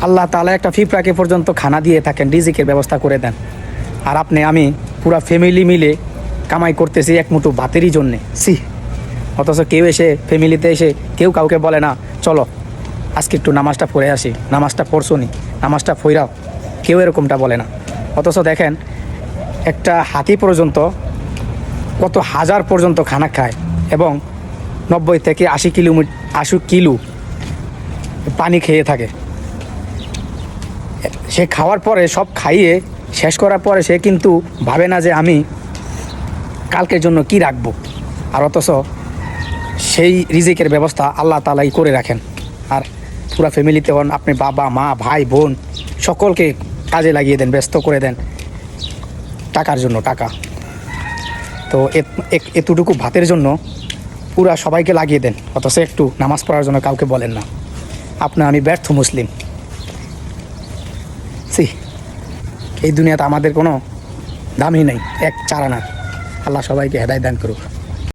আল্লাহ তাআলা একটা পিঁপড়াকে পর্যন্ত খানা দিয়ে থাকেন, রিজিকের ব্যবস্থা করে দেন। আর আমি পুরা ফ্যামিলি মিলে কামাই করতেছি এক মুঠো ভাতেরই জন্যে। অথচ কেউ এসে ফ্যামিলিতে এসে কেউ কাউকে বলে না চলো আজকে একটু নামাজটা পড়ে আসি, নামাজটা পড়ছো নি, নামাজটা পড়াও, কেউ এরকমটা বলে না। অথচ দেখেন একটা হাতি পর্যন্ত কত হাজার পর্যন্ত খানা খায় এবং 90 থেকে 80 কিলো পানি খেয়ে থাকে। সে খাওয়ার পরে সব খাইয়ে শেষ করার পরে সে কিন্তু ভাবে না যে আমি কালকের জন্য কি রাখবো। আর অথচ সেই রিজিকের ব্যবস্থা আল্লাহ তাআলাই করে রাখেন। আর পুরা ফ্যামিলিতে আপনি বাবা মা ভাই বোন সকলকে কাজে লাগিয়ে দেন, ব্যস্ত করে দেন টাকার জন্য। টাকা তো এতটুকু ভাতের জন্য পুরা সবাইকে লাগিয়ে দেন, অথচ একটু নামাজ পড়ার জন্য কাউকে বলেন না। আমি ব্যর্থ মুসলিম। এই দুনিয়াতে আমাদের কোনো দামই নেই এক চারানার। আল্লাহ সবাইকে হেদায়েত দান করুক।